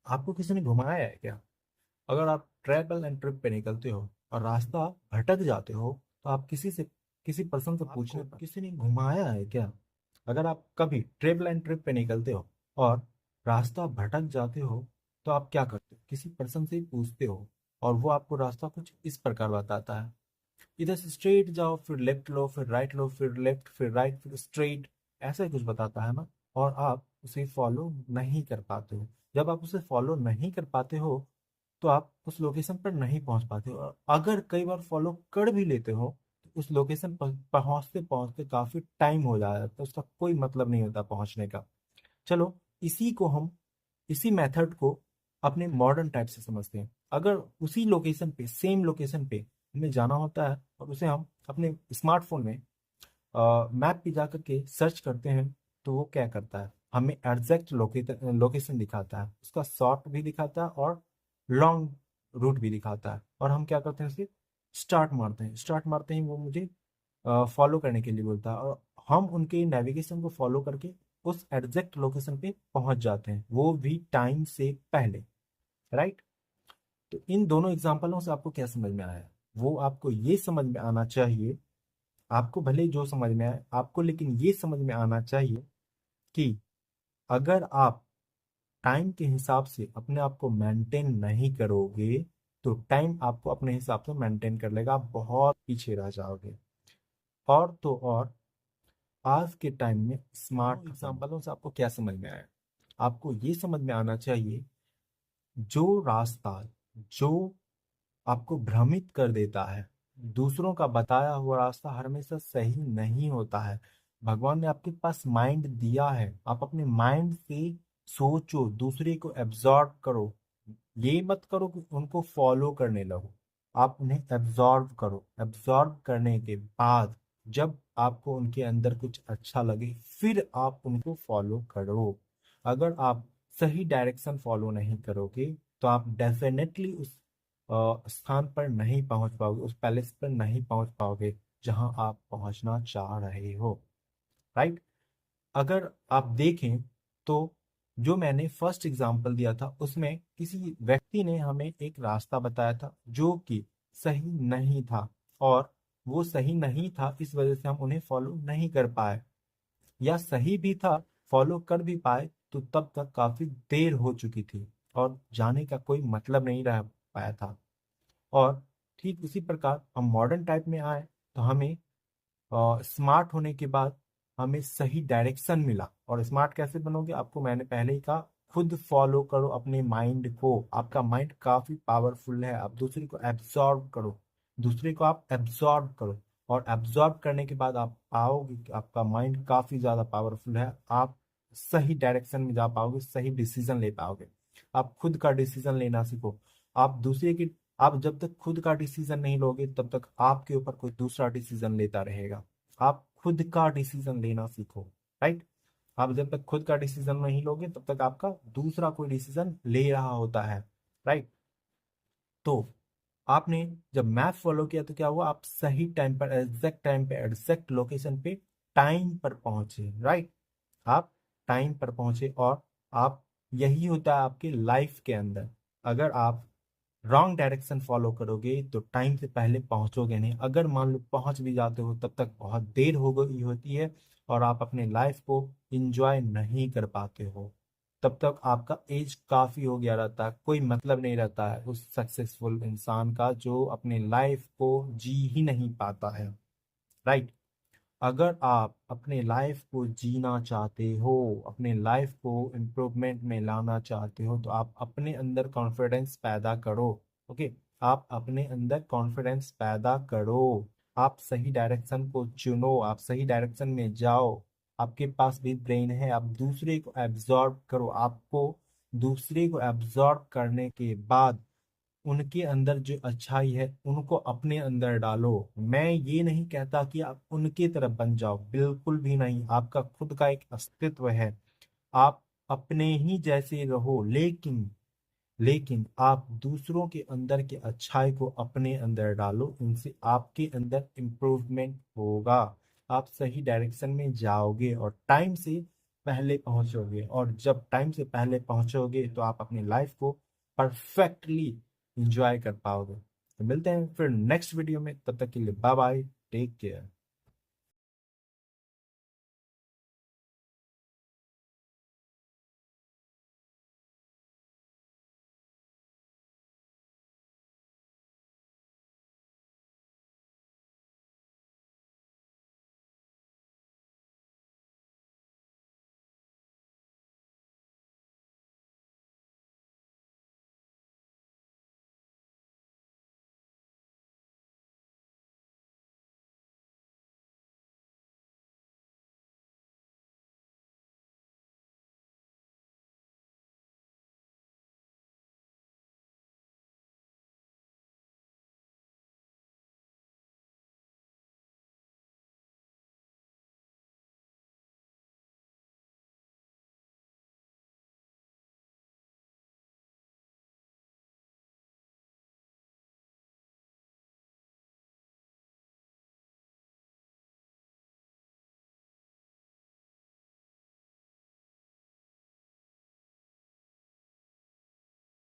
आपको किसी ने घुमाया है क्या? अगर आप ट्रैवल एंड ट्रिप पे निकलते हो और रास्ता भटक जाते हो, तो आप किसी पर्सन से पूछने पर किसी ने घुमाया है क्या? अगर आप कभी ट्रैवल एंड ट्रिप पे निकलते हो और रास्ता भटक जाते हो, तो आप क्या करते हो? किसी पर्सन से ही पूछते हो और वो आपको रास्ता कुछ इस प्रकार बताता है। इधर से स्ट्रेट जाओ, फिर लेफ्ट लो, फिर राइट लो, फिर लेफ्ट, फिर राइट, फिर स्ट्रेट, ऐसा ही कुछ बताता है ना। और आप उसे फॉलो नहीं कर पाते हो। जब आप उसे फॉलो नहीं कर पाते हो, तो आप उस लोकेशन पर नहीं पहुंच पाते हो। और अगर कई बार फॉलो कर भी लेते हो, तो उस लोकेशन पर पहुंचते पहुंचते काफी टाइम हो जाता है, तो उसका कोई मतलब नहीं होता पहुंचने का। चलो, इसी को हम इसी मेथड को अपने मॉडर्न टाइप से समझते हैं। अगर उसी लोकेशन पे, सेम लोकेशन पे हमें जाना होता है और उसे हम अपने स्मार्टफोन में मैप पे जा करके सर्च करते हैं, तो वो क्या करता है? हमें एग्जैक्ट लोकेशन दिखाता है, उसका शॉर्ट भी दिखाता है और लॉन्ग रूट भी दिखाता है। और हम क्या करते हैं? उसे स्टार्ट मारते हैं वो मुझे फॉलो करने के लिए बोलता है, और हम उनके नेविगेशन को फॉलो करके उस एग्जैक्ट लोकेशन पे पहुंच जाते हैं, वो भी टाइम से पहले। राइट? तो इन दोनों एग्जांपलों से आपको क्या समझ में आया? वो आपको ये समझ में आना चाहिए, आपको भले ही जो समझ में आए आपको, लेकिन ये समझ में आना चाहिए कि अगर आप टाइम के हिसाब से अपने आप को मेंटेन नहीं करोगे, तो टाइम आपको अपने हिसाब से मेंटेन कर लेगा, आप बहुत पीछे रह जाओगे। और तो और, आज के टाइम में स्मार्ट एग्जाम्पलों से आपको क्या समझ में आया? आपको ये समझ में आना चाहिए, जो रास्ता जो आपको भ्रमित कर देता है, दूसरों का बताया हुआ रास्ता हमेशा सही नहीं होता है। भगवान ने आपके पास माइंड दिया है, आप अपने माइंड से सोचो, दूसरे को एब्जॉर्ब करो। ये मत करो कि उनको फॉलो करने लगो, आप उन्हें एब्जॉर्ब करो। एब्जॉर्ब करने के बाद जब आपको उनके अंदर कुछ अच्छा लगे, फिर आप उनको फॉलो करो। अगर आप सही डायरेक्शन फॉलो नहीं करोगे, तो आप डेफिनेटली उस स्थान पर नहीं पहुंच पाओगे, उस पैलेस पर नहीं पहुंच पाओगे जहां आप पहुंचना चाह रहे हो। राइट? अगर आप देखें, तो जो मैंने फर्स्ट एग्जांपल दिया था, उसमें किसी व्यक्ति ने हमें एक रास्ता बताया था जो कि सही नहीं था, और वो सही नहीं था इस वजह से हम उन्हें फॉलो नहीं कर पाए। या सही भी था, फॉलो कर भी पाए, तो तब तक काफी देर हो चुकी थी और जाने का कोई मतलब नहीं रह पाया था। और ठीक उसी प्रकार हम मॉडर्न टाइप में आए, तो हमें स्मार्ट होने के बाद हमें सही डायरेक्शन मिला। और स्मार्ट कैसे बनोगे? आपको मैंने पहले ही कहा, खुद फॉलो करो अपने माइंड को। आपका माइंड काफी पावरफुल है, आप दूसरे को एब्जॉर्ब करो, दूसरे को आप एब्जॉर्ब करो। और एब्जॉर्ब करने के बाद आप पाओगे कि आपका माइंड काफी ज्यादा पावरफुल है, आप सही डायरेक्शन में जा पाओगे, सही डिसीजन ले पाओगे। आप खुद का डिसीजन लेना सीखो। आप दूसरे की आप जब तक खुद का डिसीजन नहीं लोगे, तब तक आपके ऊपर कोई दूसरा डिसीजन लेता रहेगा। आप खुद का डिसीजन लेना सीखो। राइट? आप जब तक खुद का डिसीजन नहीं लोगे, तब तक आपका दूसरा कोई डिसीजन ले रहा होता है। राइट? तो आपने जब मैप फॉलो किया, तो क्या हुआ? आप सही टाइम पे एग्जैक्ट लोकेशन पे टाइम पर पहुंचे। राइट? आप टाइम पर पहुंचे। और आप यही होता है आपके लाइफ के अंदर। अगर आप रॉन्ग डायरेक्शन फॉलो करोगे, तो टाइम से पहले पहुंचोगे नहीं। अगर मान लो पहुंच भी जाते हो, तब तक बहुत देर हो गई होती है, और आप अपने लाइफ को इंजॉय नहीं कर पाते हो। तब तक आपका एज काफी हो गया रहता है, कोई मतलब नहीं रहता है उस सक्सेसफुल इंसान का जो अपने लाइफ को जी ही नहीं पाता है। राइट? अगर आप अपने लाइफ को जीना चाहते हो, अपने लाइफ को इम्प्रूवमेंट में लाना चाहते हो, तो आप अपने अंदर कॉन्फिडेंस पैदा करो। ओके? आप अपने अंदर कॉन्फिडेंस पैदा करो। आप सही डायरेक्शन को चुनो, आप सही डायरेक्शन में जाओ। आपके पास भी ब्रेन है, आप दूसरे को एब्जॉर्ब करो। आपको दूसरे को एब्जॉर्ब करने के बाद उनके अंदर जो अच्छाई है उनको अपने अंदर डालो। मैं ये नहीं कहता कि आप उनके तरफ बन जाओ, बिल्कुल भी नहीं। आपका खुद का एक अस्तित्व है, आप अपने ही जैसे रहो, लेकिन आप दूसरों के अंदर के अच्छाई को अपने अंदर डालो, इनसे आपके अंदर इम्प्रूवमेंट होगा। आप सही डायरेक्शन में जाओगे और टाइम से पहले पहुंचोगे, और जब टाइम से पहले पहुंचोगे तो आप अपनी लाइफ को परफेक्टली इंजॉय कर पाओगे। तो मिलते हैं फिर नेक्स्ट वीडियो में, तब तक के लिए बाय बाय, टेक केयर।